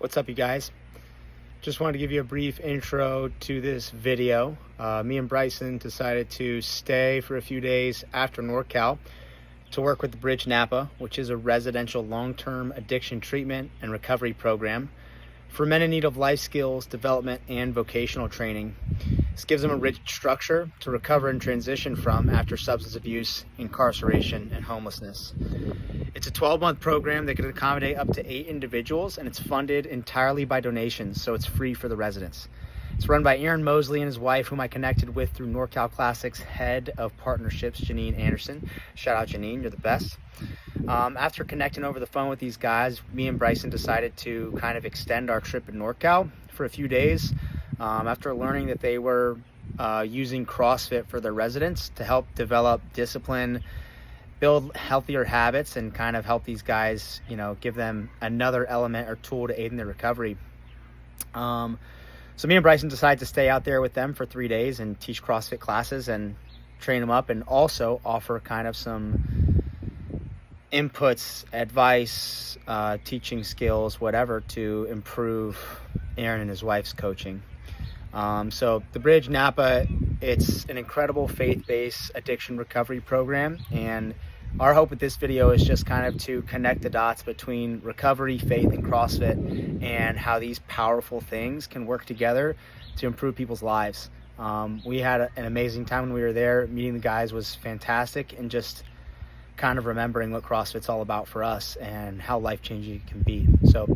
What's up, you guys? Just wanted to give you a brief intro to this video. Me and Bryson decided to stay for a few days after NorCal to work with the Bridge Napa, which is a residential long-term addiction treatment and recovery program for men in need of life skills development and vocational training. This gives them a rich structure to recover and transition from after substance abuse, incarceration, and homelessness. It's a 12-month program that can accommodate up to 8 individuals, and it's funded entirely by donations, so it's free for the residents. It's run by Aaron Mosley and his wife, whom I connected with through NorCal Classic's head of partnerships, Janine Anderson. Shout out, Janine, you're the best. After connecting over the phone with these guys, me and Bryson decided to kind of extend our trip in NorCal for a few days after learning that they were using CrossFit for their residents to help develop discipline, build healthier habits, and kind of help these guys, give them another element or tool to aid in their recovery. So me and Bryson decided to stay out there with them for 3 days and teach CrossFit classes and train them up, and also offer kind of some inputs, advice, teaching skills, whatever, to improve Aaron and his wife's coaching. So the Bridge Napa, it's an incredible faith-based addiction recovery program, and our hope with this video is just kind of to connect the dots between recovery, faith, and CrossFit, and how these powerful things can work together to improve people's lives. We had an amazing time when we were there. Meeting the guys was fantastic, and just kind of remembering what CrossFit's all about for us and how life-changing it can be. So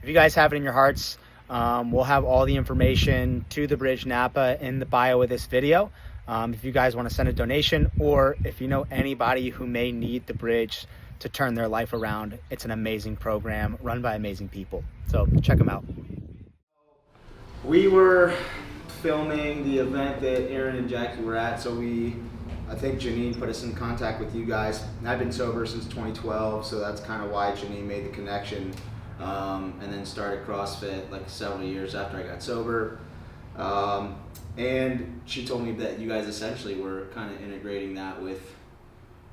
if you guys have it in your hearts, we'll have all the information to the Bridge Napa in the bio of this video. If you guys want to send a donation, or if you know anybody who may need the Bridge to turn their life around, it's an amazing program run by amazing people. So check them out. We were filming the event that Aaron and Jackie were at, so I think Janine put us in contact with you guys. I've been sober since 2012, so that's kind of why Janine made the connection, and then started CrossFit like several years after I got sober. And she told me that you guys essentially were kind of integrating that with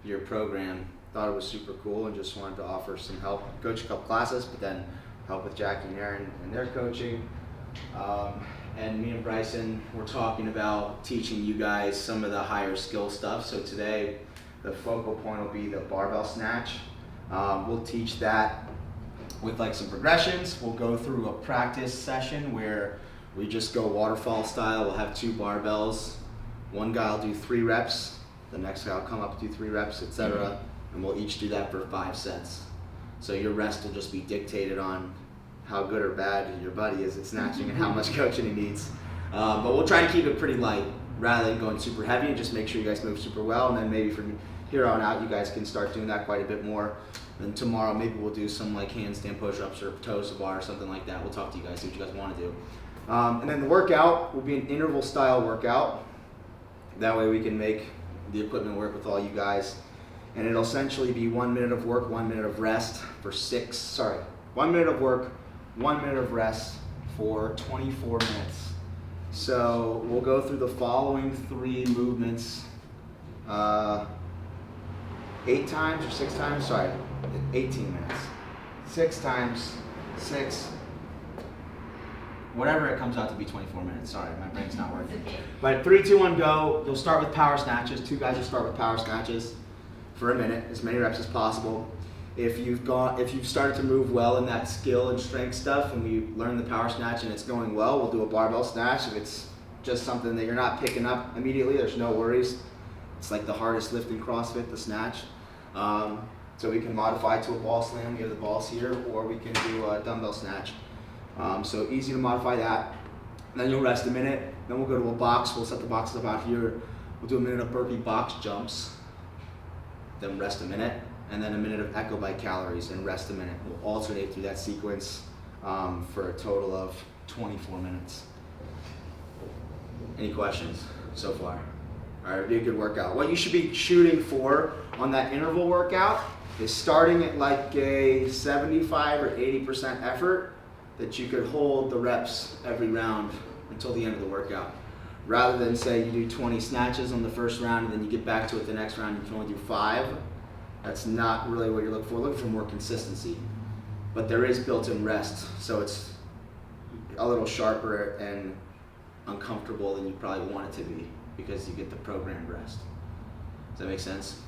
your program. Thought it was super cool, and just wanted to offer some help, coach a couple classes, but then help with Jackie and Aaron and their coaching. And me and Bryson were talking about teaching you guys some of the higher skill stuff. So today the focal point will be the barbell snatch. We'll teach that with like some progressions. We'll go through a practice session where we just go waterfall style. We'll have 2 barbells. One guy will do 3 reps. The next guy will come up, do 3 reps, etc. And we'll each do that for 5 sets. So your rest will just be dictated on how good or bad your buddy is at snatching and how much coaching he needs. But we'll try to keep it pretty light rather than going super heavy, and just make sure you guys move super well. And then maybe from here on out, you guys can start doing that quite a bit more. And tomorrow, maybe we'll do some like handstand push-ups or toes to bar or something like that. We'll talk to you guys, see what you guys want to do. And then the workout will be an interval style workout. That way we can make the equipment work with all you guys. And it'll essentially be 1 minute of work, 1 minute of rest for 1 minute of work, 1 minute of rest for 24 minutes. So we'll go through the following 3 movements 8 times or 6 times, 18 minutes. 6 times 6, whatever it comes out to be, 24 minutes. Sorry, my brain's not working. But 3, 2, 1, go. You'll start with power snatches. 2 guys will start with power snatches for a minute, as many reps as possible. If you've started to move well in that skill and strength stuff, and we learn the power snatch and it's going well, we'll do a barbell snatch. If it's just something that you're not picking up immediately, there's no worries. It's like the hardest lift in CrossFit, the snatch. So we can modify to a ball slam. We have the balls here, or we can do a dumbbell snatch. So easy to modify that. And then you'll rest a minute. Then we'll go to a box. We'll set the boxes up out here. We'll do a minute of burpee box jumps. Then rest a minute. And then a minute of echo bike calories and rest a minute. We'll alternate through that sequence for a total of 24 minutes. Any questions so far? All right, it'll be a good workout. What you should be shooting for on that interval workout is starting at like a 75 or 80% effort that you could hold the reps every round until the end of the workout. Rather than say you do 20 snatches on the first round and then you get back to it the next round, you can only do 5. That's not really what you're looking for. Looking for more consistency. but there is built-in rest, so it's a little sharper and uncomfortable than you probably want it to be because you get the programmed rest. Does that make sense?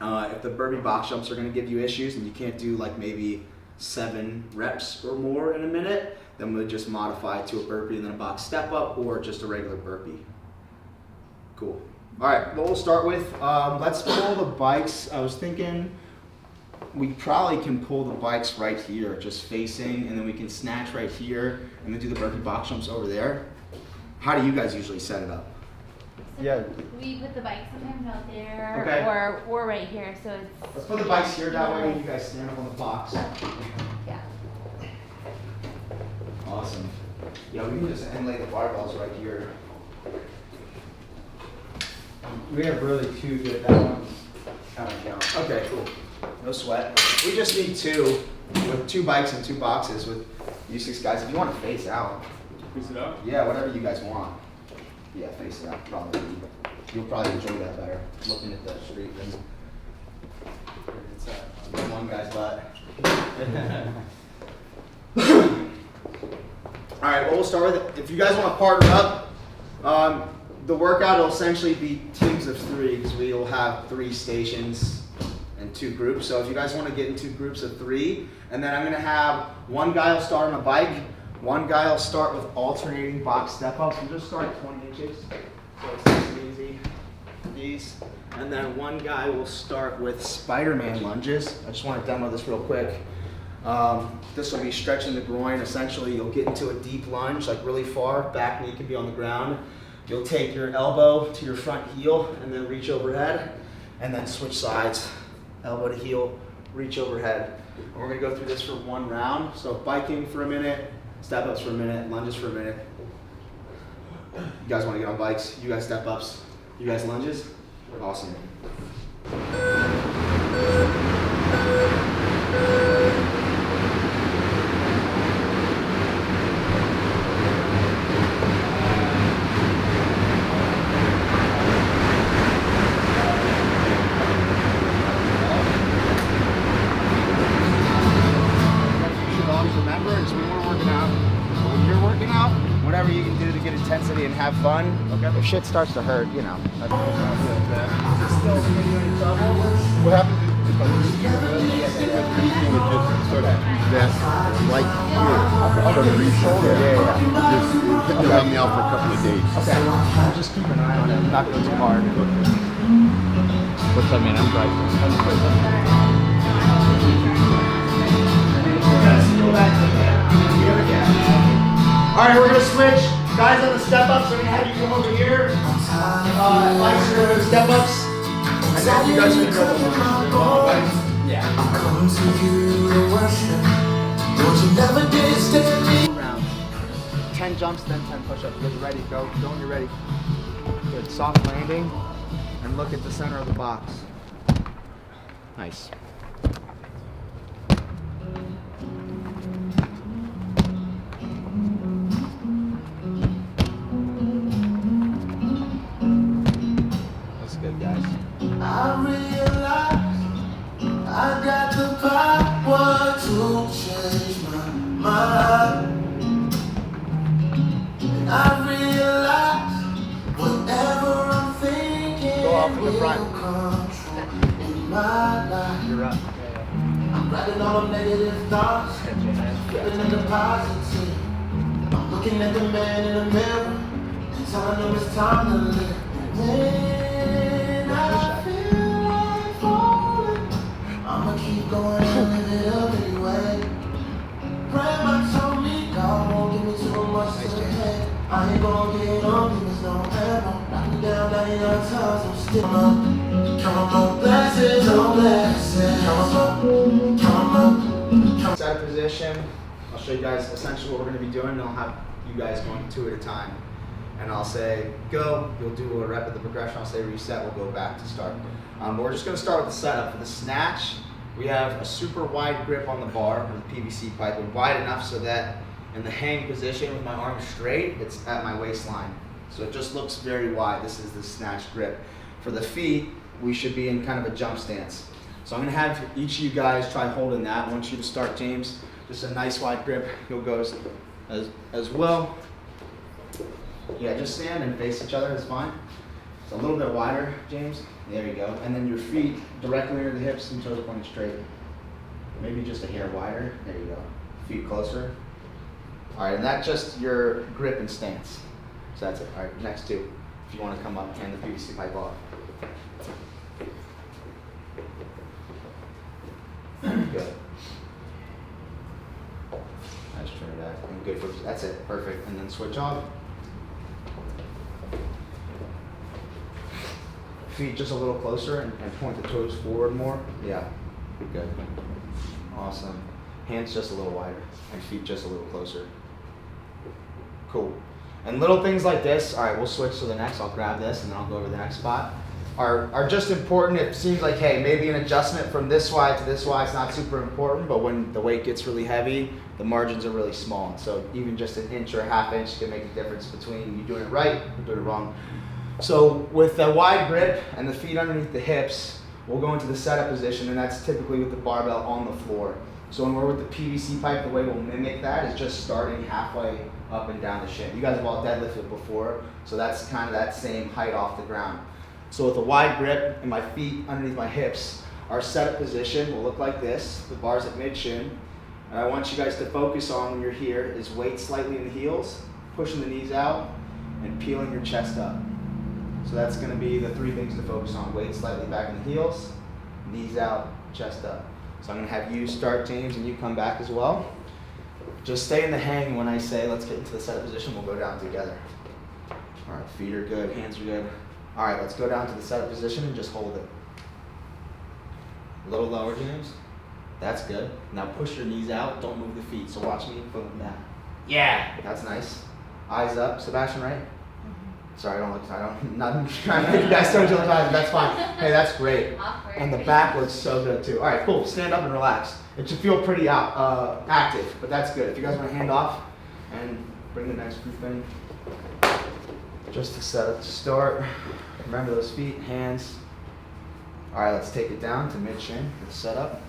If the burpee box jumps are going to give you issues and you can't do like maybe 7 reps or more in a minute, then we'll just modify it to a burpee and then a box step up, or just a regular burpee. Cool. All right, what we'll start with, let's pull the bikes. I was thinking we probably can pull the bikes right here, just facing, and then we can snatch right here, and then do the burpee box jumps over there. How do you guys usually set it up? So Yeah. we put the bikes sometimes out there, Okay. or right here, so it's. Let's put the bikes here, that way when you guys stand up on the box. Yeah. Awesome. Yeah, we can just inlay the barbells right here. We have really 2 good. That one's kind of down. Okay, cool. No sweat. We just need 2, with 2 bikes and 2 boxes with you 6 guys. If you want to face out. Face it out? Yeah, whatever you guys want. Yeah, face it out, probably. You'll probably enjoy that better, looking at the street than one guy's butt. All right, well, we'll start with it. If you guys want to partner up, the workout will essentially be teams of 3, because we will have 3 stations and 2 groups. So if you guys want to get into groups of 3, and then I'm going to have one guy will start on a bike, one guy will start with alternating box step ups. We'll just start at 20 inches, so it's nice and easy. These, and then one guy will start with Spider-Man lunges. I just want to demo this real quick. This will be stretching the groin. Essentially, you'll get into a deep lunge, like really far. Back knee can be on the ground. You'll take your elbow to your front heel and then reach overhead, and then switch sides. Elbow to heel, reach overhead. And we're gonna go through this for 1 round. So biking for a minute, step ups for a minute, lunges for a minute. You guys wanna get on bikes? You guys step ups? You guys lunges? Awesome. Remember, it's when we're working out, when you're working out, whatever you can do to get intensity and have fun. Okay. If shit starts to hurt, you know. Is it still giving you any trouble? What happens if I lose you? Sort of that right here. From the shoulder. Just it helped me out for a couple of days. Okay. I'll just keep an eye on it. Not go too hard. What's that mean? I'm driving. Alright, we're gonna switch. Guys on the step ups, we're gonna have you come over here. Bikes are gonna step ups. And then you guys are gonna go the bikes. Yeah. Round. 10 jumps, then 10 push-ups. Get ready, go when you're ready. Good, soft landing, and look at the center of the box. Nice. That's good, guys. I realize I got the power to change my mind. And I realize whatever I'm thinking Go off in the front. will come true in my life. You're up. I'm writing all the negative thoughts, feeling in the positive. I'm looking at the man in the mirror and telling him it's time to live. When I feel like falling, I'ma keep going and live it up anyway. Grandma told me God won't give me too much to take. I ain't gonna get on demons, no ever. Knock me down 99 times, I'm still up. Count on blessings, on blessings. Count up. Set position. I'll show you guys essentially what we're going to be doing, and I'll have you guys going 2 at a time. And I'll say go, you'll do a rep of the progression, I'll say reset, we'll go back to start. But we're just going to start with the setup. For the snatch, we have a super wide grip on the bar with a PVC pipe, and wide enough so that in the hang position with my arms straight, it's at my waistline. So it just looks very wide. This is the snatch grip. For the feet, we should be in kind of a jump stance. So I'm gonna have each of you guys try holding that. I want you to start, James. Just a nice wide grip. You'll go as well. Yeah, just stand and face each other, that's fine. It's a little bit wider, James. There you go. And then your feet directly under the hips and toes pointed straight. Maybe just a hair wider. There you go. Feet closer. All right, and that's just your grip and stance. So that's it. All right, next two. If you want to come up, hand the PVC pipe off. Good. Nice Trinidad. And good for, that's it. Perfect. And then switch off. Feet just a little closer and point the toes forward more. Yeah. Good. Awesome. Hands just a little wider and feet just a little closer. Cool. And little things like this, all right, we'll switch to the next. I'll grab this and then I'll go over the next spot. Are just important. It seems like, hey, maybe an adjustment from this Y to this Y is not super important, but when the weight gets really heavy, the margins are really small. So even just an inch or a half inch can make a difference between you doing it right or doing it wrong. So with a wide grip and the feet underneath the hips, we'll go into the setup position, and that's typically with the barbell on the floor. So when we're with the PVC pipe, the way we'll mimic that is just starting halfway up and down the shin. You guys have all deadlifted before, so that's kind of that same height off the ground. So with a wide grip and my feet underneath my hips, our setup position will look like this, the bars at mid-shin. And I want you guys to focus on, when you're here, is weight slightly in the heels, pushing the knees out, and peeling your chest up. So that's going to be the three things to focus on. Weight slightly back in the heels, knees out, chest up. So I'm going to have you start, James, and you come back as well. Just stay in the hang. When I say let's get into the setup position, we'll go down together. All right, feet are good, hands are good. All right, let's go down to the setup position and just hold it. A little lower, James. That's good. Now push your knees out. Don't move the feet. So watch me put them down. Yeah, that's nice. Eyes up, Sebastian, right? Sorry, I'm not trying to make you guys so much eyes. That's fine. Hey, that's great. Awkward. And the back looks so good too. All right, cool. Stand up and relax. It should feel pretty active, but that's good. If you guys want to hand off and bring the next group in, just to set up to start. Remember those feet, hands. All right, let's take it down to mid-shin for the setup.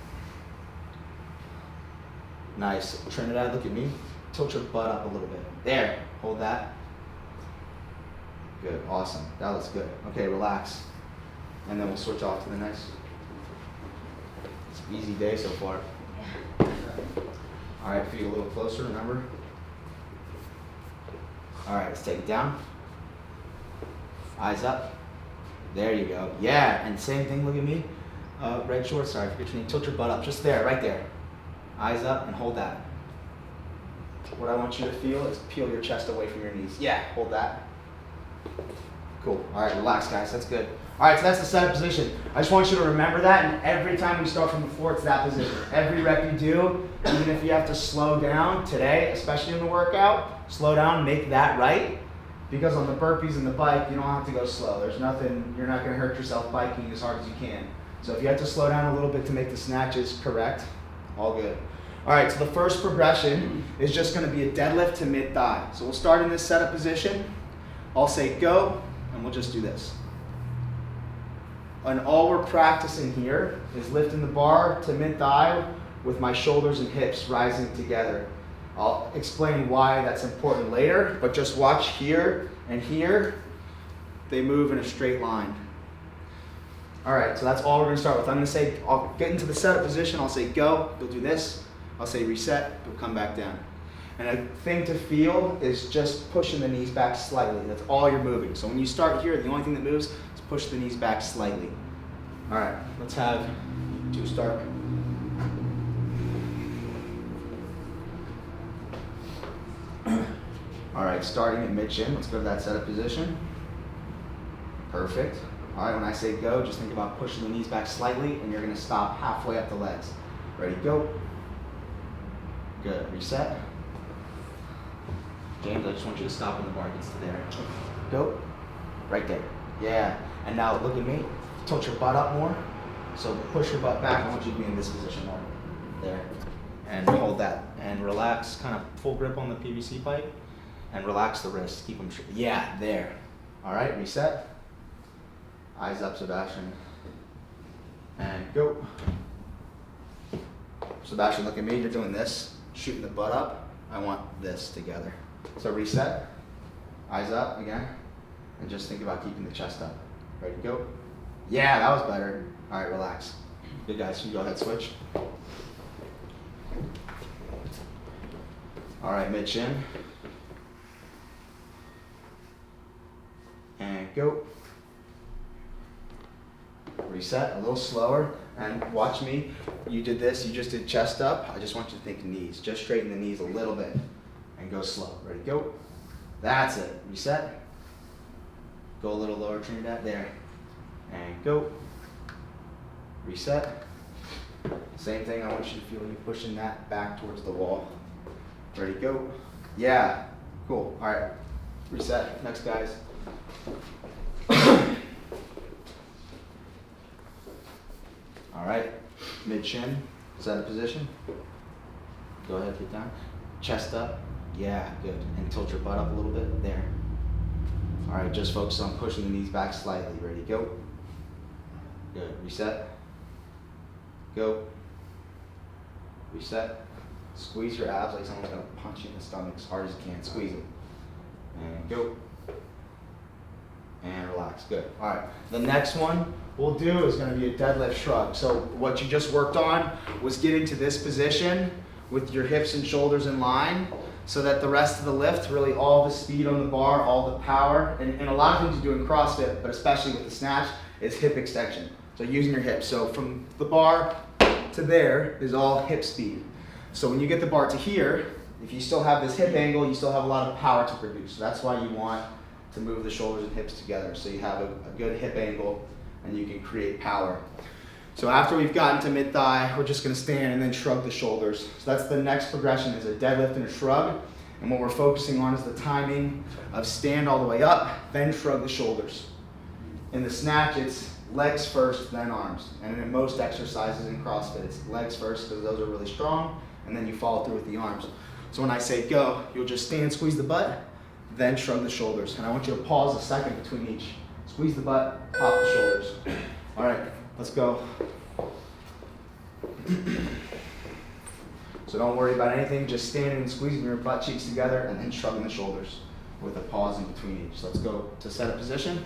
Nice. Trinidad, look at me. Tilt your butt up a little bit. There. Hold that. Good. Awesome. That looks good. Okay, relax. And then we'll switch off to the next. It's an easy day so far. Yeah. All right, feet a little closer, remember? All right, let's take it down. Eyes up. There you go. Yeah, and same thing, look at me. Red shorts, sorry, forget your knee. Tilt your butt up, just there, right there. Eyes up and hold that. What I want you to feel is peel your chest away from your knees. Yeah, hold that. Cool. All right, relax, guys. That's good. All right, so that's the setup position. I just want you to remember that, and every time we start from the floor, it's that position. Every rep you do, even if you have to slow down today, especially in the workout, slow down, make that right. Because on the burpees and the bike, you don't have to go slow. There's nothing, you're not going to hurt yourself biking as hard as you can. So if you have to slow down a little bit to make the snatches correct, all good. All right, so the first progression is just going to be a deadlift to mid-thigh. So we'll start in this setup position. I'll say go, and we'll just do this. And all we're practicing here is lifting the bar to mid-thigh with my shoulders and hips rising together. I'll explain why that's important later, but just watch here and here. They move in a straight line. All right, so that's all we're gonna start with. I'm gonna say, I'll get into the setup position, I'll say go, you'll do this. I'll say reset, you'll come back down. And a thing to feel is just pushing the knees back slightly. That's all you're moving. So when you start here, the only thing that moves is push the knees back slightly. All right, let's have two start. All right, starting at mid-shin, let's go to that setup position. Perfect. All right, when I say go, just think about pushing the knees back slightly, and you're gonna stop halfway up the legs. Ready, go. Good, reset. James, I just want you to stop when the bar gets to there. Go. Right there. Yeah. And now look at me. Tilt your butt up more. So push your butt back. I want you to be in this position more. There. And hold that. And relax. Kind of full grip on the PVC pipe. And relax the wrists. Keep them straight. Yeah, there. All right, reset. Eyes up, Sebastian. And go. Sebastian, look at me. You're doing this, shooting the butt up. I want this together. So reset. Eyes up again. And just think about keeping the chest up. Ready to go? Yeah, that was better. All right, relax. Good guys, you go ahead, switch. All right, mid chin. And go. Reset, a little slower. And watch me. You did this, you just did chest up. I just want you to think knees. Just straighten the knees a little bit. And go slow. Ready, go. That's it. Reset. Go a little lower, Trinidad. There. And go. Reset. Same thing, I want you to feel you pushing that back towards the wall. Ready, go. Yeah. Cool. All right. Reset. Next, guys. All right. Mid-chin. Set a position. Go ahead, get down. Chest up. Yeah, good. And tilt your butt up a little bit. There. All right, just focus on pushing the knees back slightly. Ready, go. Good. Reset. Go. Reset. Squeeze your abs like someone's gonna punch you in the stomach as hard as you can. Squeeze it. And go. And relax. Good. All right. The next one we'll do is gonna be a deadlift shrug. So what you just worked on was getting to this position with your hips and shoulders in line, so that the rest of the lift, really all the speed on the bar, all the power, and a lot of things you do in CrossFit, but especially with the snatch, is hip extension. So using your hips. So from the bar to there is all hip speed. So when you get the bar to here, if you still have this hip angle, you still have a lot of power to produce. So that's why you want to move the shoulders and hips together. So you have a good hip angle and you can create power. So after we've gotten to mid-thigh, we're just gonna stand and then shrug the shoulders. So that's the next progression, is a deadlift and a shrug. And what we're focusing on is the timing of stand all the way up, then shrug the shoulders. In the snatch, it's legs first, then arms. And in most exercises in CrossFit, it's legs first because those are really strong, and then you follow through with the arms. So when I say go, you'll just stand, squeeze the butt, then shrug the shoulders. And I want you to pause a second between each. Squeeze the butt, pop the shoulders. All right, let's go. So don't worry about anything, just standing and squeezing your butt cheeks together and then shrugging the shoulders with a pause in between each. So let's go to set a position.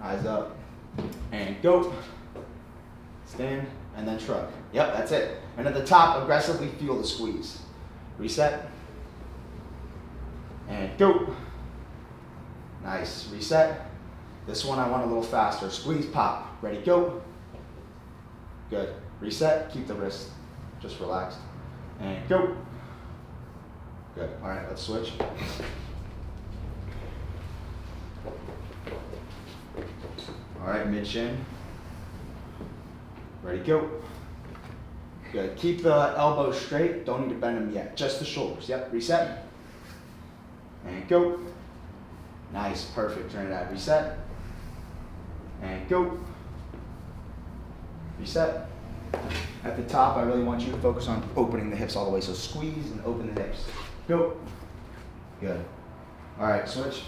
Eyes up and go. Stand and then shrug. Yep, that's it. And at the top, aggressively feel the squeeze. Reset. And go. Nice. Reset. This one I want a little faster. Squeeze, pop. Ready, go. Good. Reset. Keep the wrist just relaxed. And go. Good. All right, let's switch. All right, mid-shin. Ready, go. Good. Keep the elbows straight. Don't need to bend them yet. Just the shoulders. Yep. Reset. And go. Nice. Perfect. Turn it out. Reset. And go. Reset. At the top, I really want you to focus on opening the hips all the way. So squeeze and open the hips. Go. Good. All right, switch.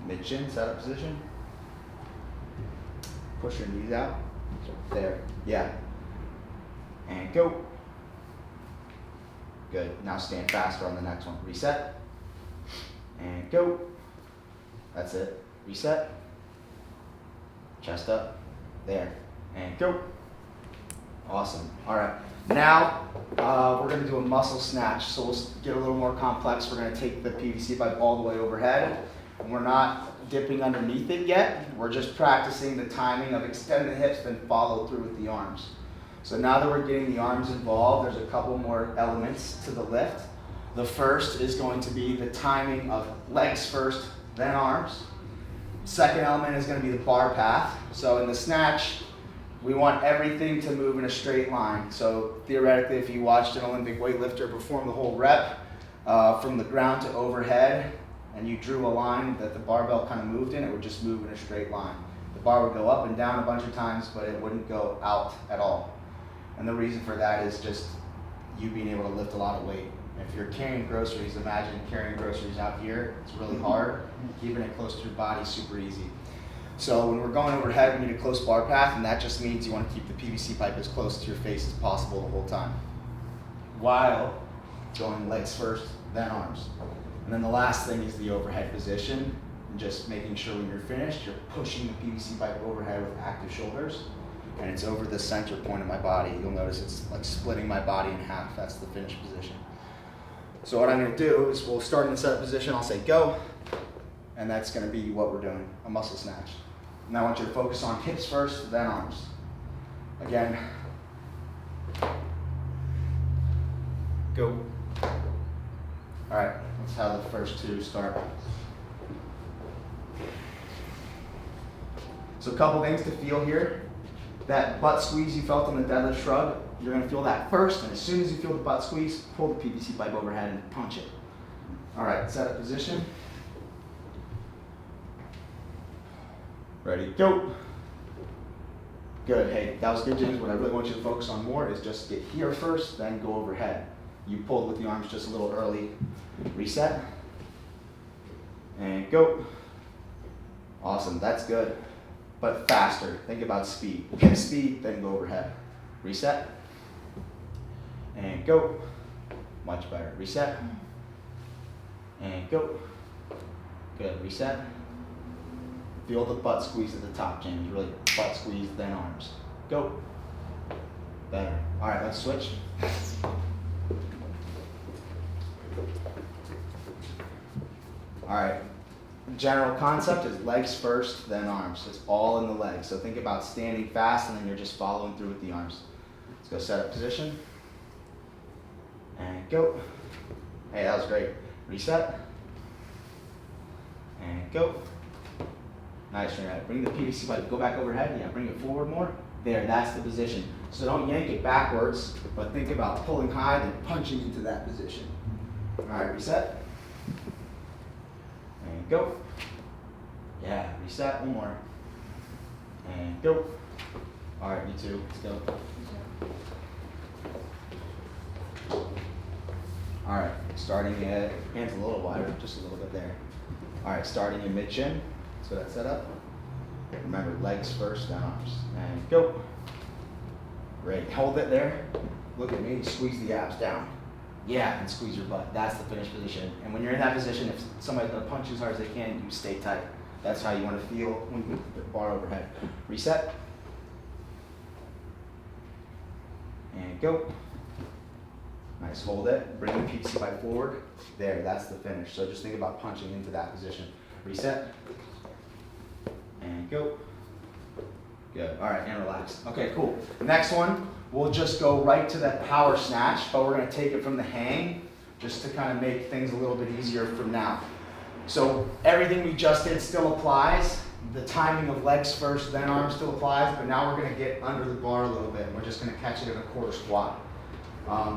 Mid-chin, set up position. Push your knees out. There. Yeah. And go. Good. Now stand faster on the next one. Reset. And go. That's it. Reset. Chest up. There. And go. Awesome. All right. Now we're going to do a muscle snatch. So we'll get a little more complex. We're going to take the PVC pipe all the way overhead. And we're not dipping underneath it yet. We're just practicing the timing of extend the hips, then follow through with the arms. So now that we're getting the arms involved, there's a couple more elements to the lift. The first is going to be the timing of legs first, then arms. Second element is going to be the bar path. So in the snatch, we want everything to move in a straight line. So theoretically, if you watched an Olympic weightlifter perform the whole rep from the ground to overhead, and you drew a line that the barbell kind of moved in, it would just move in a straight line. The bar would go up and down a bunch of times, but it wouldn't go out at all. And the reason for that is just you being able to lift a lot of weight If you're carrying groceries, imagine carrying groceries out here. It's really hard. Keeping it close to your body is super easy. So when we're going overhead, we need a close bar path, and that just means you want to keep the PVC pipe as close to your face as possible the whole time, while going legs first, then arms. And then the last thing is the overhead position, and just making sure when you're finished, you're pushing the PVC pipe overhead with active shoulders, and it's over the center point of my body. You'll notice it's like splitting my body in half. That's the finished position. So what I'm going to do is we'll start in the set position. I'll say go, and that's going to be what we're doing, a muscle snatch. And I want you to focus on hips first, then arms. Again, go. All right, that's how the first two start. So a couple things to feel here. That butt squeeze you felt on the deadlift shrug, you're gonna feel that first, and as soon as you feel the butt squeeze, pull the PVC pipe overhead and punch it. All right, set up position. Ready, go. Good, hey, that was good, James. What I really want you to focus on more is just get here first, then go overhead. You pulled with the arms just a little early. Reset. And go. Awesome, that's good. But faster, think about speed. Hip speed, then go overhead. Reset. And go. Much better. Reset. And go. Good, reset. Feel the butt squeeze at the top, James. Really butt squeeze, then arms. Go. Better. All right, let's switch. All right. General concept is legs first, then arms. It's all in the legs. So think about standing fast, and then you're just following through with the arms. Let's go set up position. And go. Hey, that was great. Reset. And go. Nice, right. Bring the PVC pipe, go back overhead. Yeah, bring it forward more. There, that's the position. So don't yank it backwards, but think about pulling high and punching into that position. All right, reset. And go. Yeah, reset, one more. And go. All right, you two, let's go. All right, starting at, hands a little wider, just a little bit there. All right, starting in mid-chin. So that's set up. Remember, legs first, then arms. And go. Great. Hold it there. Look at me. Squeeze the abs down. Yeah, and squeeze your butt. That's the finished position. And when you're in that position, if somebody's going to punch you as hard as they can, you stay tight. That's how you want to feel when you put the bar overhead. Reset. And go. Nice. Hold it. Bring the PVC pipe forward. There. That's the finish. So just think about punching into that position. Reset. And go. Good. All right, and relax. Okay, cool. Next one, we'll just go right to that power snatch, but we're going to take it from the hang just to kind of make things a little bit easier from now. So everything we just did still applies. The timing of legs first, then arms still applies, but now we're going to get under the bar a little bit. We're just going to catch it in a quarter squat.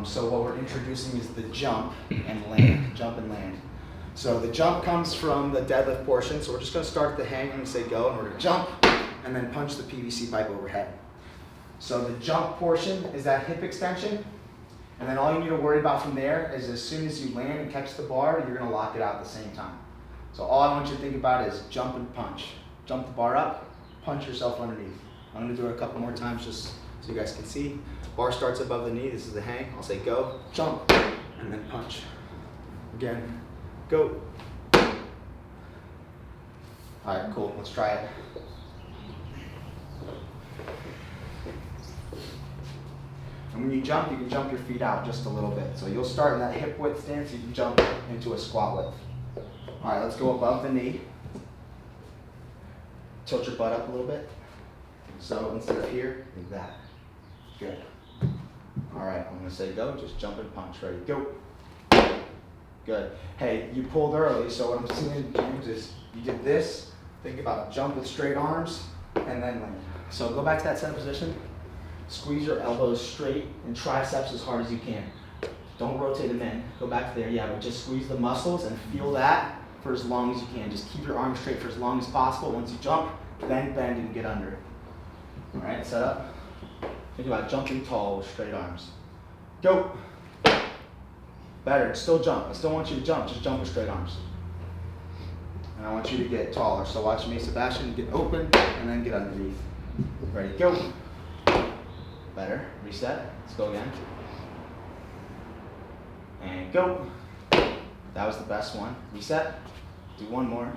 So what we're introducing is the jump and land. Jump and land. So the jump comes from the deadlift portion, so we're just going to start at the hang and say go, and we're going to jump and then punch the PVC pipe overhead. So the jump portion is that hip extension, and then all you need to worry about from there is as soon as you land and catch the bar, you're going to lock it out at the same time. So all I want you to think about is jump and punch. Jump the bar up, punch yourself underneath. I'm going to do it a couple more times just so you guys can see. Bar starts above the knee, this is the hang. I'll say go, jump, and then punch. Again. Go. All right, cool. Let's try it. And when you can jump your feet out just a little bit. So you'll start in that hip width stance, you can jump into a squat width. All right, let's go above the knee. Tilt your butt up a little bit. So instead of here, like that. Good. All right, I'm gonna say go, just jump and punch. Ready, go. Good. Hey, you pulled early, so what I'm seeing, James, is you did this. Think about jump with straight arms, and then land. So go back to that center position. Squeeze your elbows straight and triceps as hard as you can. Don't rotate them in. Go back to there. Yeah, but just squeeze the muscles and feel that for as long as you can. Just keep your arms straight for as long as possible. Once you jump, then bend and get under. All right, set up. Think about jumping tall with straight arms. Go. Better, still jump. I still want you to jump, just jump with straight arms. And I want you to get taller. So watch me, Sebastian, get open and then get underneath. Ready, go. Better, reset, let's go again. And go. That was the best one. Reset, do one more.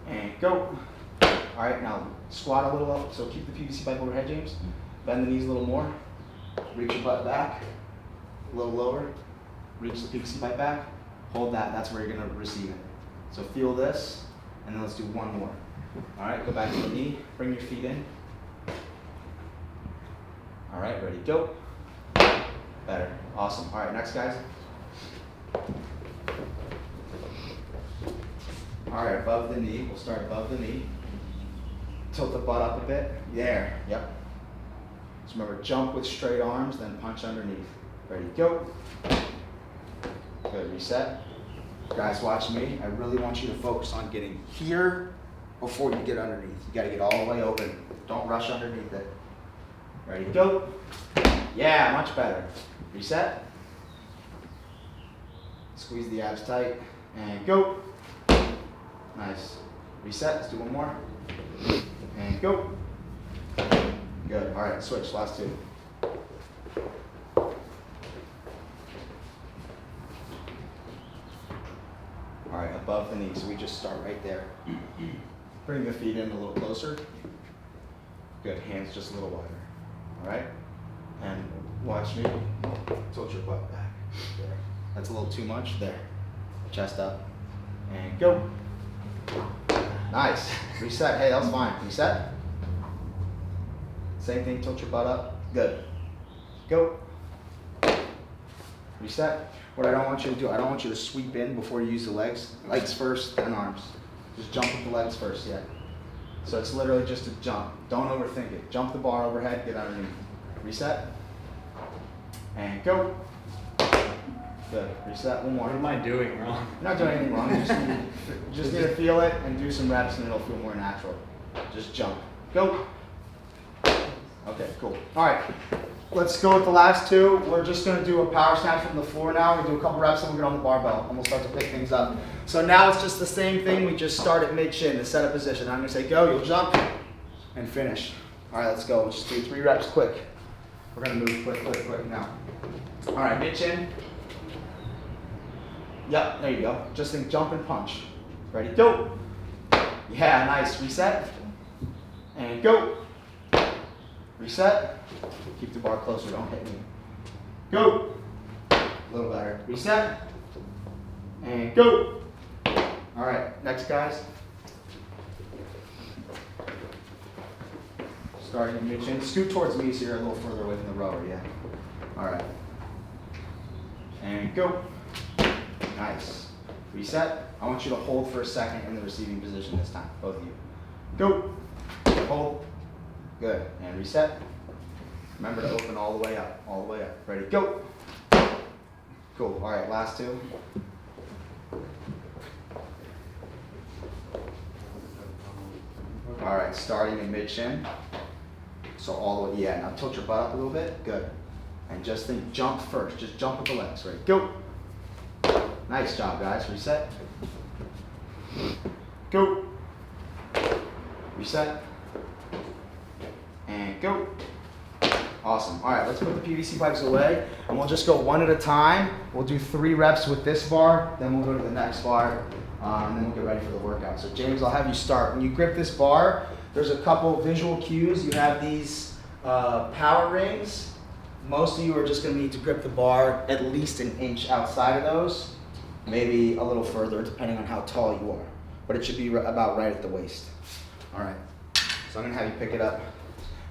And go. All right, now squat a little up, so keep the PVC pipe overhead, James. Bend the knees a little more. Reach your butt back, a little lower. Reach the PVC pipe back. Hold that, that's where you're gonna receive it. So feel this, and then let's do one more. All right, go back to the knee, bring your feet in. All right, ready, go. Better, awesome. All right, next guys. All right, above the knee, we'll start above the knee. Tilt the butt up a bit, there, yep. Just remember, jump with straight arms, then punch underneath. Ready, go. Good, reset. Guys, watch me. I really want you to focus on getting here before you get underneath. You gotta get all the way open. Don't rush underneath it. Ready, go. Yeah, much better. Reset. Squeeze the abs tight, and go. Nice. Reset, let's do one more. And go. Good, all right, switch, last two. All right, above the knee, so we just start right there. Bring the feet in a little closer. Good, hands just a little wider. All right, and watch me. Tilt your butt back. There. That's a little too much. There. Chest up. And go. Nice. Reset. Hey, that was fine. Reset. Same thing, tilt your butt up. Good. Go. Reset. What I don't want you to do, I don't want you to sweep in before you use the legs. Legs first, then arms. Just jump with the legs first, yeah. So it's literally just a jump. Don't overthink it. Jump the bar overhead, get underneath. Reset. And go. Good. Reset. One more. What am I doing wrong? You're not doing anything wrong. You just need to feel it and do some reps and it'll feel more natural. Just jump. Go. Okay, cool. All right. Let's go with the last two. We're just going to do a power snatch from the floor now. We do a couple reps and we'll get on the barbell and we'll start to pick things up. So now it's just the same thing. We just start at mid-shin, the setup position. I'm going to say go, you'll jump and finish. All right, let's go. We'll just do 3 reps quick. We're going to move quick now. All right, mid-shin. Yep, there you go. Just think jump and punch. Ready, go. Yeah, nice. Reset. And go. Reset. Keep the bar closer, don't hit me. Go. A little better. Reset. And go. All right, next guys. Starting in mid-chin. Scoot towards me so you're a little further away from the rower, yeah. All right. And go. Nice. Reset. I want you to hold for a second in the receiving position this time, both of you. Go. Hold. Good. And reset. Remember to open all the way up, all the way up. Ready, go. Cool. All right, last two. All right, starting in mid-shin. So all the way, yeah, now tilt your butt up a little bit. Good. And just think jump first. Just jump with the legs. Ready, go. Nice job, guys. Reset. Go. Reset. And go. Awesome. All right, let's put the PVC pipes away, and we'll just go one at a time. We'll do 3 reps with this bar, then we'll go to the next bar, and then we'll get ready for the workout. So James, I'll have you start. When you grip this bar, there's a couple visual cues. You have these power rings. Most of you are just going to need to grip the bar at least an inch outside of those, maybe a little further, depending on how tall you are. But it should be about right at the waist. All right. So I'm going to have you pick it up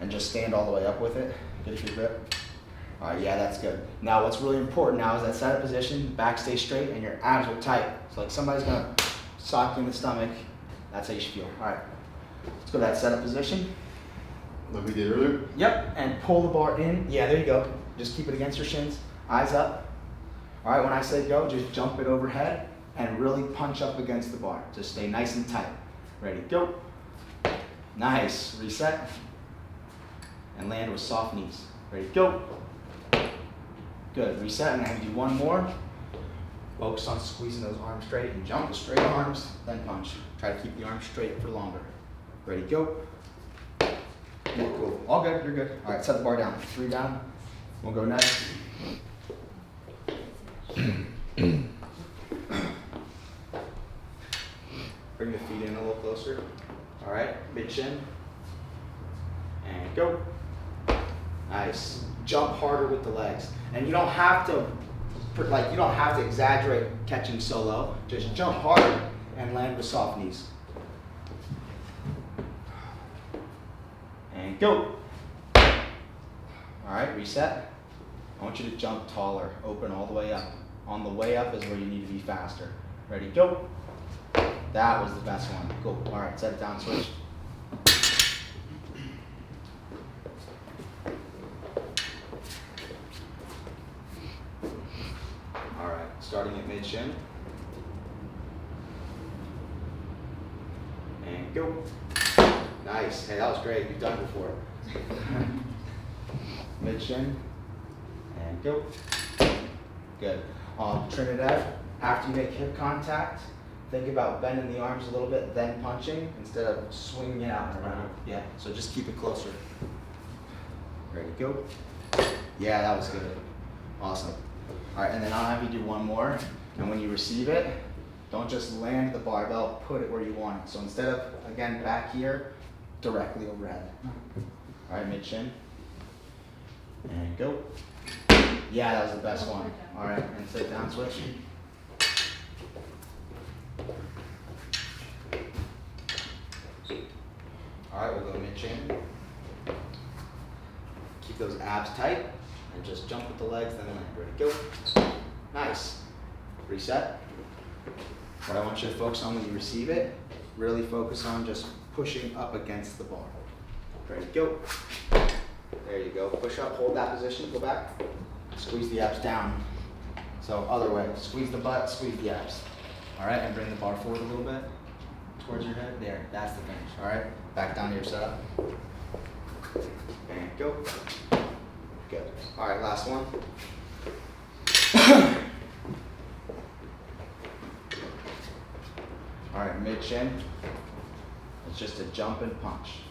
and just stand all the way up with it. Get your grip. All right, yeah, that's good. Now, what's really important now is that setup position, back stay straight, and your abs are tight. So like somebody's gonna sock you in the stomach. That's how you should feel. All right, let's go to that setup position. Like we did earlier? Yep, and pull the bar in. Yeah, there you go. Just keep it against your shins, eyes up. All right, when I say go, just jump it overhead and really punch up against the bar. Just stay nice and tight. Ready, go. Nice, reset. And land with soft knees. Ready, go. Good, reset, I'm gonna have you do one more. Focus on squeezing those arms straight and jump with straight arms, then punch. Try to keep the arms straight for longer. Ready, go. Cool. All good, you're good. All right, set the bar down. 3 down. We'll go next. Bring the feet in a little closer. All right, mid shin. And go. Nice. Jump harder with the legs. And you don't have to, exaggerate catching so low. Just jump harder and land with soft knees. And go. All right, reset. I want you to jump taller, open all the way up. On the way up is where you need to be faster. Ready, go. That was the best one. Cool. All right, set it down, switch. All right, starting at mid shin. And go. Nice. Hey, that was great. You've done it before. Mid shin. And go. Good. Trinidad, after you make hip contact, think about bending the arms a little bit, then punching, instead of swinging it out and around. Yeah, so just keep it closer. Ready, go. Yeah, that was good. Awesome. All right, and then I'll have you do one more. And when you receive it, don't just land the barbell, put it where you want it. So instead of, again, back here, directly overhead. All right, mid-shin. And go. Yeah, that was the best one. All right, and sit down, switch. All right, we'll go mid-chin. Keep those abs tight, and just jump with the legs, then land. Ready, go. Nice. Reset. What I want you to focus on when you receive it, really focus on just pushing up against the bar. Ready, go. There you go. Push up, hold that position, go back. Squeeze the abs down. So other way, squeeze the butt, squeeze the abs. All right, and bring the bar forward a little bit towards your head. There, that's the finish. All right, back down to your setup. And go. Good. All right, last one. All right, mid-chin. It's just a jump and punch.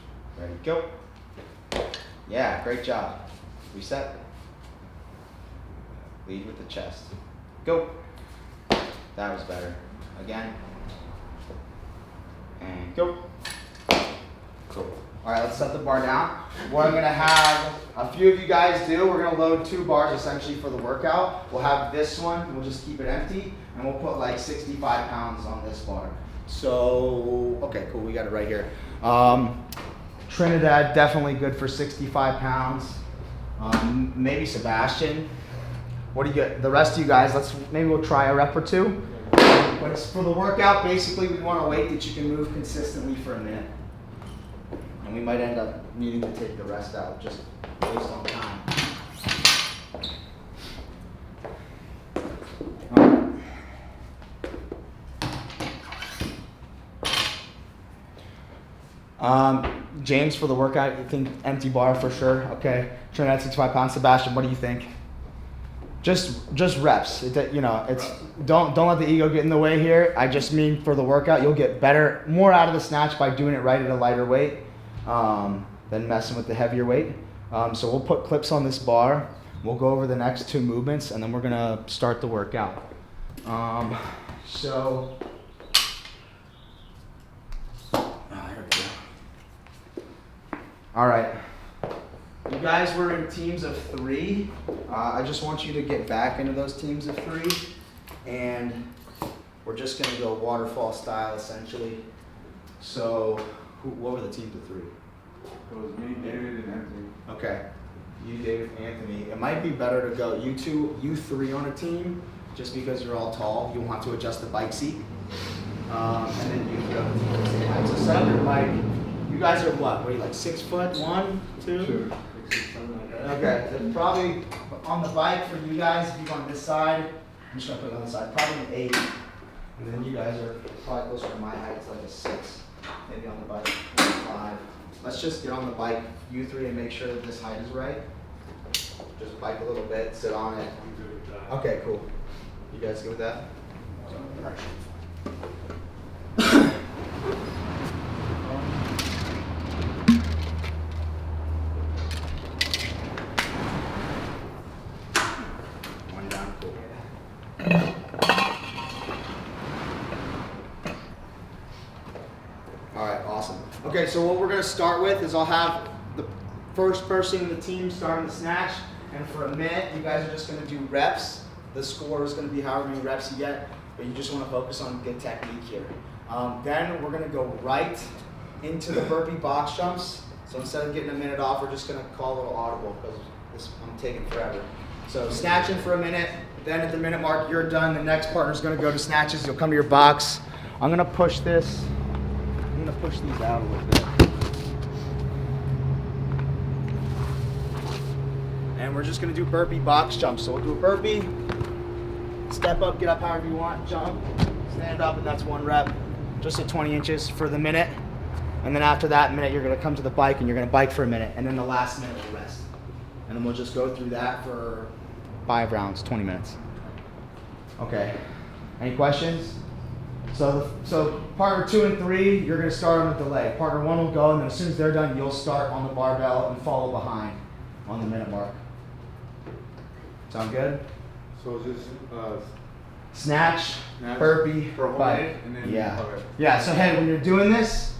Ready, go. Yeah, great job. Reset. Lead with the chest. Go. That was better. Again. And go. Cool. All right, let's set the bar down. What I'm gonna have a few of you guys do, we're gonna load 2 bars essentially for the workout. We'll have this one, we'll just keep it empty, and we'll put like 65 pounds on this bar. So, okay, cool, we got it right here. Trinidad, definitely good for 65 pounds. Maybe Sebastian. What do you get? The rest of you guys, maybe we'll try a rep or 2. But it's for the workout, basically we want a weight that you can move consistently for a minute. And we might end up needing to take the rest out just based on time. James, for the workout, you think empty bar for sure? Okay. Trinidad, 65 pounds. Sebastian, what do you think? Just reps. Don't let the ego get in the way here. I just mean for the workout, you'll get more out of the snatch by doing it right at a lighter weight than messing with the heavier weight. So we'll put clips on this bar. We'll go over the next 2 movements, and then we're gonna start the workout. All right, you guys were in teams of 3. I just want you to get back into those teams of 3, and we're just gonna go waterfall style essentially. So, what were the teams of 3? It was me, David, and Anthony. Okay, you, David, Anthony. It might be better to go you 3 on a team, just because you're all tall. You want to adjust the bike seat, and then you go to the same height. So set up your bike. You guys are what? What are you, like 6 foot? 1, 2? 2, 6, something like that. Okay, so probably on the bike for you guys, if you go on this side, I'm just gonna put it on the side, probably an 8. And then you guys are probably closer to my height, it's like a 6. Maybe on the bike, 5. Let's just get on the bike, you 3, and make sure that this height is right. Just bike a little bit, sit on it. I'm good with that. Okay, cool. You guys good with that? One down, cool. All right, awesome. Okay, so what we're gonna start with is I'll have the first person in the team starting the snatch, and for a minute, you guys are just gonna do reps. The score is gonna be however many reps you get, but you just wanna focus on good technique here. Then we're gonna go right into the burpee box jumps. So instead of getting a minute off, we're just gonna call a little audible because I'm taking forever. So snatching for a minute, then at the minute mark, you're done. The next partner's gonna go to snatches. You'll come to your box. I'm gonna push this. I'm gonna push these out a little bit. And we're just gonna do burpee box jumps. So we'll do a burpee, step up, get up however you want, jump, stand up, and that's one rep. Just at 20 inches for the minute. And then after that minute, you're gonna come to the bike and you're gonna bike for a minute. And then the last minute we'll rest. And then we'll just go through that for 5 rounds, 20 minutes. Okay, any questions? So partner 2 and 3, you're gonna start on with the leg. Partner 1 will go, and then as soon as they're done, you'll start on the barbell and follow behind on the minute mark. Sound good? So just Snatch, Snatch burpee, for a whole bike. minute, and then Yeah. okay. Yeah, so hey, when you're doing this,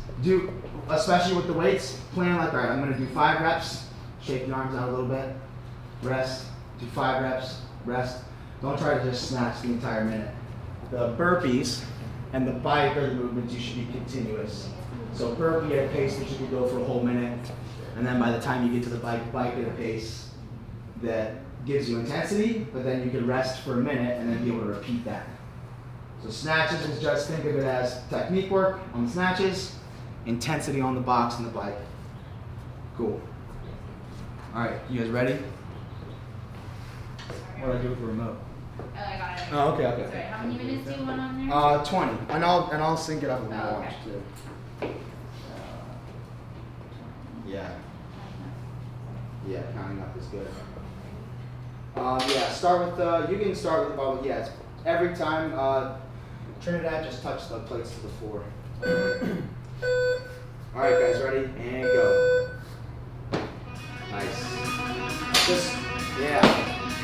especially with the weights, plan like, all right, I'm gonna do 5 reps, shake the arms out a little bit, rest, do 5 reps, rest. Don't try to just snatch the entire minute. The burpees and the bike are the movements you should be continuous. So burpee at a pace that you can go for a whole minute, and then by the time you get to the bike at a pace that gives you intensity, but then you can rest for a minute and then be able to repeat that. So snatches is just think of it as technique work on the snatches, intensity on the box and the bike. Cool. All right, you guys ready? What do I do with the remote? Oh, I got it. Oh, okay, okay. Sorry, how many minutes do you want on there? 20, and I'll sync it up with my Oh, watch okay. too. Yeah. Yeah, counting up is good. Yeah, start with you can start with the bubble. Yeah, it's every time Trinidad just touch the plates to the floor. All right, guys, ready? And go. Nice. Just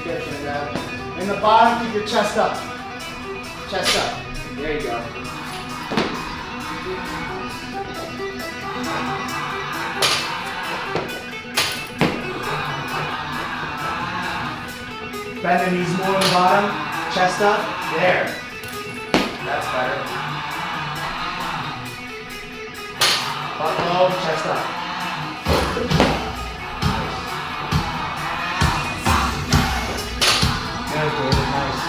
good, Trinidad. In the bottom, keep your chest up. Chest up. There you go. Bend the knees more on the bottom, chest up, there. That's better. Butt low, chest up. Very good, nice.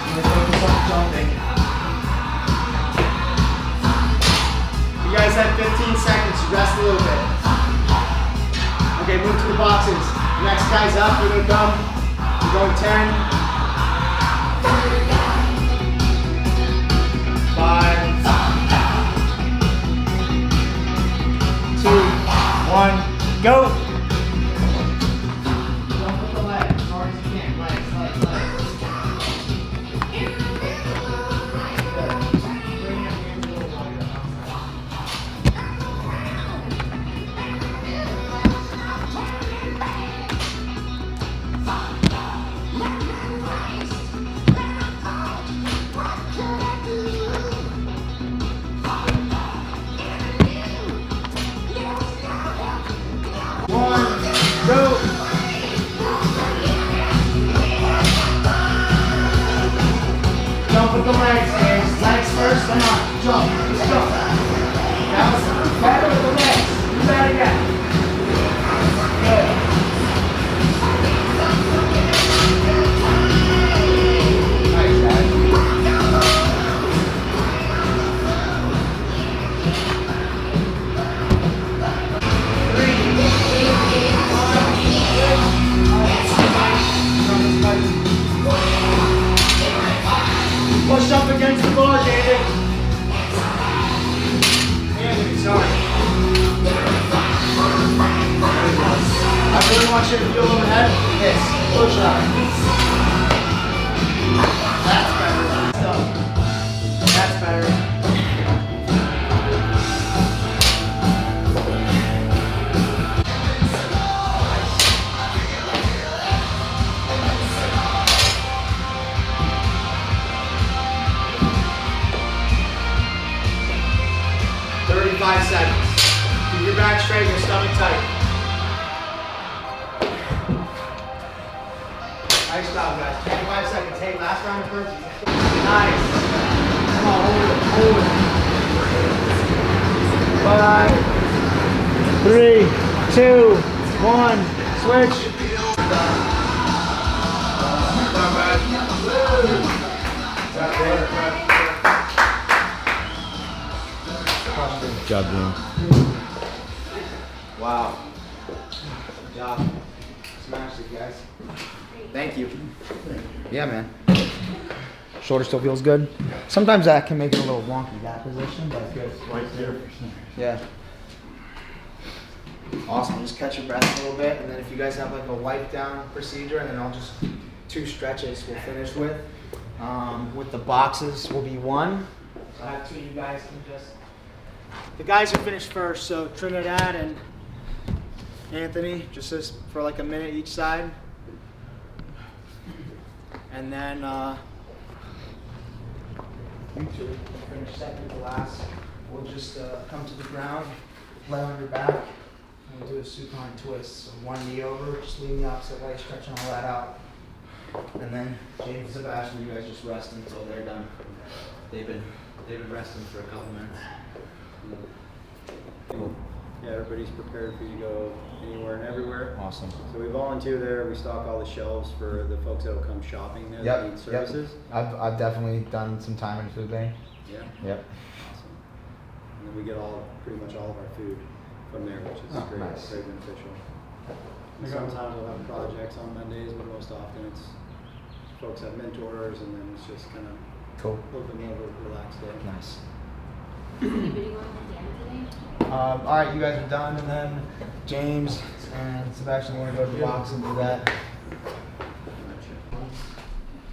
I'm gonna focus on jumping. You guys have 15 seconds, rest a little bit. Okay, move to the boxes. Next guy's up, you're gonna come. We're going 10, 5, 2, 1, go. Jump with the legs as hard as you can. Legs. Bring your hands a little wider outside. Go! Jump with the legs, guys. Legs first, come on. Jump. Let's go. That was better with the legs. Do that again. Good. Nice, guys. Push up against the bar, David. Anthony, sorry. I really want you to feel overhead. Yes, push up. That's better. Nice. Come on, hold it. 5, 3, 2, 1. Switch. Good job, James. Wow. Good job. Smashed it, guys. Thank you. Yeah, man. Shoulder still feels good. Sometimes that can make it a little wonky, that position, but it's good. Right there. Yeah. Awesome. Just catch your breath a little bit, and then if you guys have like a wipe down procedure, and then I'll just 2 stretches we'll finish with. With the boxes will be 1. So I have 2 you guys can just. The guys who finished first, so Trinidad and Anthony, just this for like a minute each side. And then you 2 finish second to last. We'll just come to the ground, lay on your back, and we'll do a supine twist. So 1 knee over, just lean the opposite way, stretching all that out. And then James and Sebastian, you guys just rest until they're done. They've been resting for a couple minutes. Yeah, everybody's prepared for you to go anywhere and everywhere. Awesome. So we volunteer there. We stock all the shelves for the folks that will come shopping there that need services. I've definitely done some time in food bank. Yeah. Yep. Awesome. And then we get pretty much all of our food from there, which is great. Nice. Very beneficial. And sometimes we'll have projects on Mondays, but most often it's folks have mentors, and then it's just kind of Cool. a little bit more of a relaxed day. Nice. Is anybody going to the end today? All right, you guys are done, and then James and Sebastian want to go to the box and do that.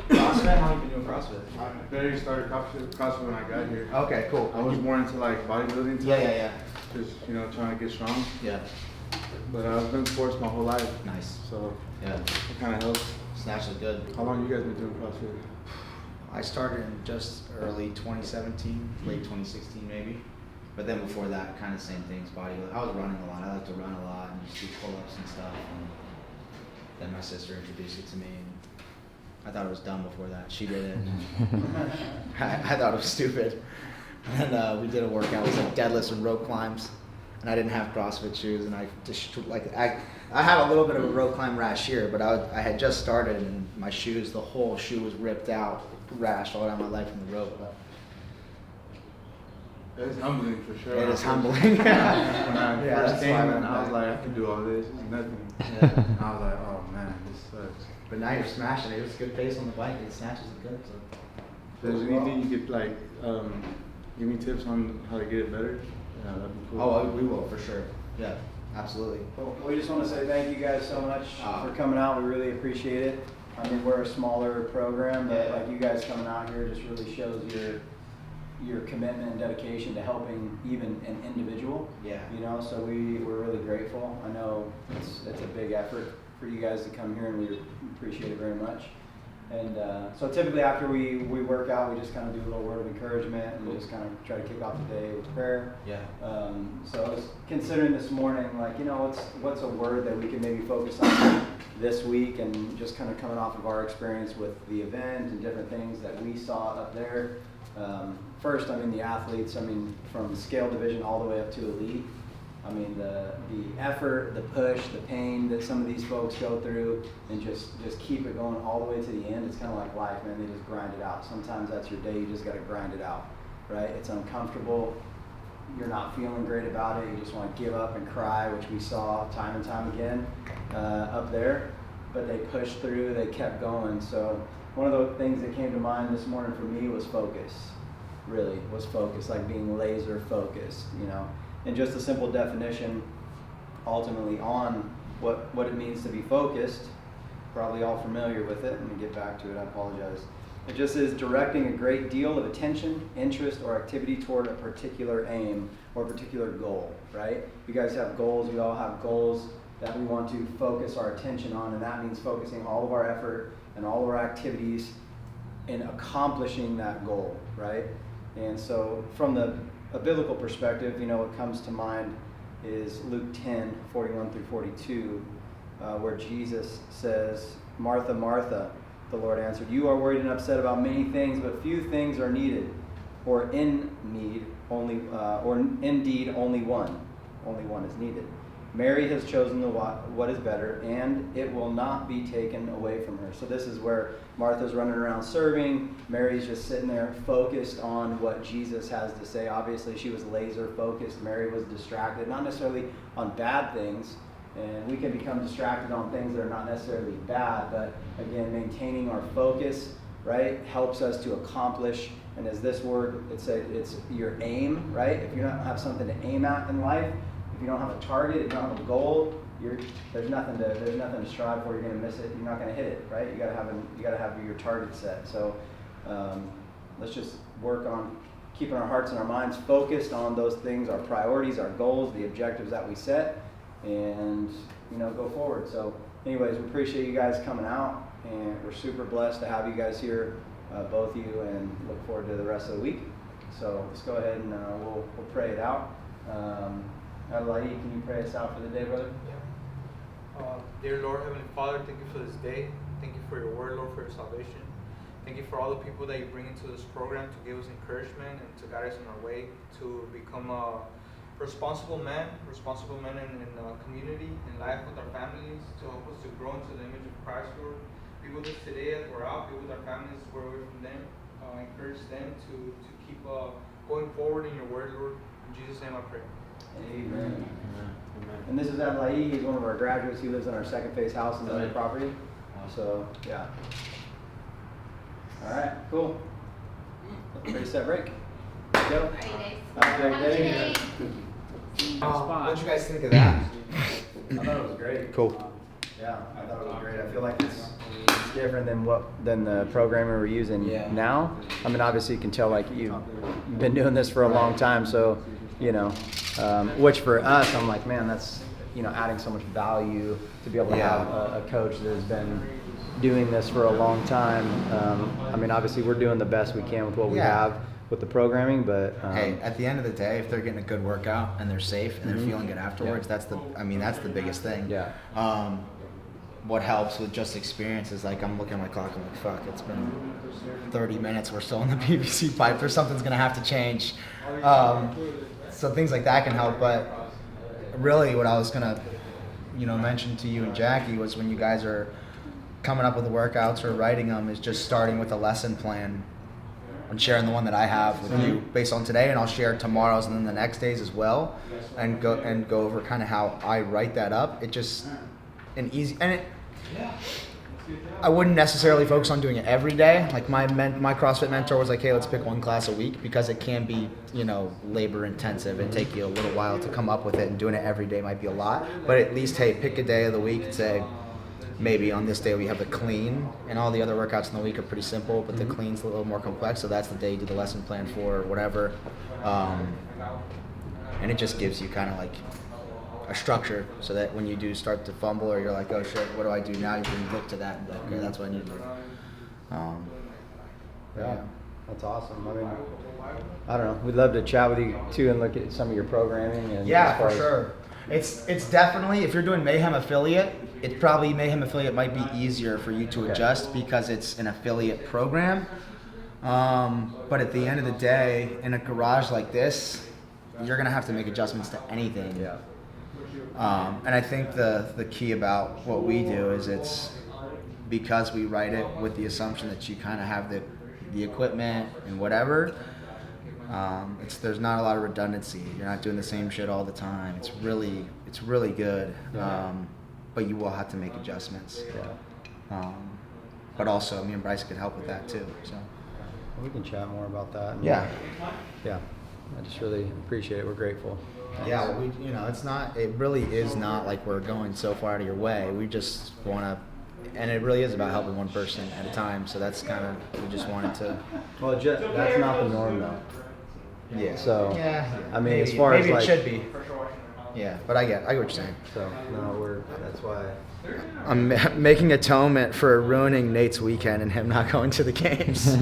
CrossFit? How long have you been doing CrossFit? I barely started CrossFit when I got here. Okay, cool. I was more into like bodybuilding. Yeah. Just trying to get strong. Yeah. But I've been sports my whole life. Nice. So Yeah. it kind of helps. Snatch is good. How long you guys been doing CrossFit? I started in just early 2017, late 2016 maybe. But then before that, kind of same things, bodybuilding. I was running a lot. I like to run a lot and just do pull-ups and stuff. And then my sister introduced it to me. And I thought it was dumb before that. She did it. I thought it was stupid. And we did a workout. It was like deadlifts and rope climbs. And I didn't have CrossFit shoes. And I just I had a little bit of a rope climb rash here, but I had just started, and my shoes, the whole shoe was ripped out, rash all down my leg from the rope. But It's humbling for sure. it is humbling. When I Yeah, first that's came, why I and went I was back. like, I can do all this. It's nothing. Yeah. I was like, oh man, this sucks. But now you're smashing it. It was a good pace on the bike. It snatches it good. So. If there's anything you could like give me tips on how to get it better, yeah, that'd be cool. Oh, we will for sure. Yeah, absolutely. Well, we just want to say thank you guys so much for coming out. We really appreciate it. I mean, we're a smaller program, but like you guys coming out here just really shows your commitment and dedication to helping even an individual. Yeah. So we're really grateful. I know it's a big effort for you guys to come here, and we appreciate it very much. And so typically after we work out, we just kind of do a little word of encouragement and just kind of try to kick off the day with prayer. Yeah. So I was considering this morning, like, what's a word that we can maybe focus on this week, and just kind of coming off of our experience with the event and different things that we saw up there. First, I mean, the athletes, from scale division all the way up to elite. I mean, the effort, the push, the pain that some of these folks go through, and just keep it going all the way to the end. It's kind of like life, man. They just grind it out. Sometimes that's your day. You just got to grind it out, right? It's uncomfortable. You're not feeling great about it. You just want to give up and cry, which we saw time and time again up there. But they pushed through. They kept going. So one of the things that came to mind this morning for me was focus. Really, was focus, like being laser focused, And just a simple definition, ultimately, on what it means to be focused. Probably all familiar with it. Let me get back to it. I apologize. It just is directing a great deal of attention, interest, or activity toward a particular aim or a particular goal, right? You guys have goals. We all have goals that we want to focus our attention on, and that means focusing all of our effort and all of our activities in accomplishing that goal, right? And so from a biblical perspective, what comes to mind is Luke 10:41 through 42, where Jesus says, "Martha, Martha, The Lord answered, "You are worried and upset about many things, but few things are needed, or in need only, or indeed only one. Only one is needed. Mary has chosen what is better, and it will not be taken away from her." So this is where Martha's running around serving. Mary's just sitting there focused on what Jesus has to say. Obviously, she was laser focused. Mary was distracted, not necessarily on bad things. And we can become distracted on things that are not necessarily bad, but again, maintaining our focus, right, helps us to accomplish. And as this word, it's your aim, right? If you don't have something to aim at in life, if you don't have a target, if you don't have a goal, there's nothing to strive for. You're going to miss it. You're not going to hit it, right? You got to have your target set. So let's just work on keeping our hearts and our minds focused on those things, our priorities, our goals, the objectives that we set, and go forward. So anyways, we appreciate you guys coming out, and we're super blessed to have you guys here, both of you, and look forward to the rest of the week. So let's go ahead and we'll pray it out. Adelaide, can you pray us out for the day, brother? Yeah. Dear Lord, Heavenly Father, thank you for this day. Thank you for your word, Lord, for your salvation. Thank you for all the people that you bring into this program to give us encouragement and to guide us on our way to become responsible men in community, in life with our families, to help us to grow into the image of Christ, Lord. Be with us today as we're out. Be with our families as we're away from them. Encourage them to keep going forward in your word, Lord. In Jesus' name I pray. Amen. And this is Adelaide. He's one of our graduates. He lives in our second phase house in the other property. So, yeah. All right, cool. Ready, set, break. Let's go. All right, guys. Have a great Have a good day. day. What'd you guys think of that? I thought it was great. Cool. Yeah, I thought it was great. I feel like it's different than the programming we're using now. I mean, obviously you can tell like you've been doing this for a long time, so which for us, I'm like, man, that's adding so much value to be able to have a coach that has been doing this for a long time. I mean, obviously we're doing the best we can with what we have with the programming, but hey, at the end of the day, if they're getting a good workout and they're safe and they're feeling good afterwards, that's the biggest thing. Yeah. What helps with just experience is like I'm looking at my clock, I'm like, fuck, it's been 30 minutes, we're still in the PVC pipe, or something's gonna have to change. So things like that can help, but really what I was gonna mention to you and Jackie was when you guys are coming up with the workouts or writing them, is just starting with a lesson plan and sharing the one that I have with you based on today, and I'll share tomorrow's and then the next days as well, and go over kind of how I write that up. It just I wouldn't necessarily focus on doing it every day. Like my CrossFit mentor was like, hey, let's pick one class a week, because it can be labor intensive and take you a little while to come up with it, and doing it every day might be a lot. But at least, hey, pick a day of the week and say, maybe on this day we have the clean, and all the other workouts in the week are pretty simple, but the clean's a little more complex, so that's the day you do the lesson plan for, or whatever. And it just gives you kind of like a structure, so that when you do start to fumble, or you're like, oh shit, what do I do now? You can look to that and be like, okay, that's what I need to do. Yeah, that's awesome. I mean, I don't know. We'd love to chat with you too and look at some of your programming. And Yeah, for sure. It's definitely, if you're doing Mayhem Affiliate, Mayhem Affiliate might be easier for you to adjust because it's an affiliate program. But at the end of the day, in a garage like this, you're gonna have to make adjustments to anything. Yeah. And I think the key about what we do is it's because we write it with the assumption that you kind of have the equipment and whatever. There's not a lot of redundancy. You're not doing the same shit all the time. It's really good. But you will have to make adjustments. Yeah. But also, me and Bryce could help with that too. So We can chat more about that. yeah. Yeah. I just really appreciate it. We're grateful. Yeah, well, it really is not like we're going so far out of your way. We just want to, and it really is about helping one person at a time. So that's kind of, we just wanted to. Well, that's not the norm though. Yeah. So, yeah. I mean, maybe, as far as maybe like. it should be. Yeah, but I get what you're saying. So, no, that's why. I'm making atonement for ruining Nate's weekend and him not going to the games.